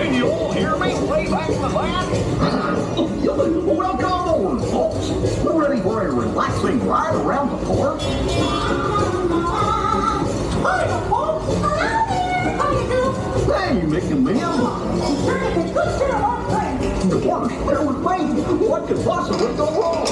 Can you all hear me way back in the van? Welcome aboard, folks. We're ready for a relaxing ride around the park. Hi, folks. Hey, Mickey Minnie. The water's filled with rain. What could possibly go wrong?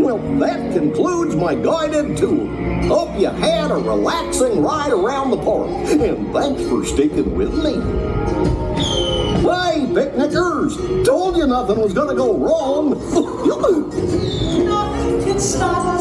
Well, that concludes my guided tour. Hope you had a relaxing ride around the park, and thanks for sticking with me. Hey, picnickers! Told you nothing was gonna go wrong. Nothing can stop us.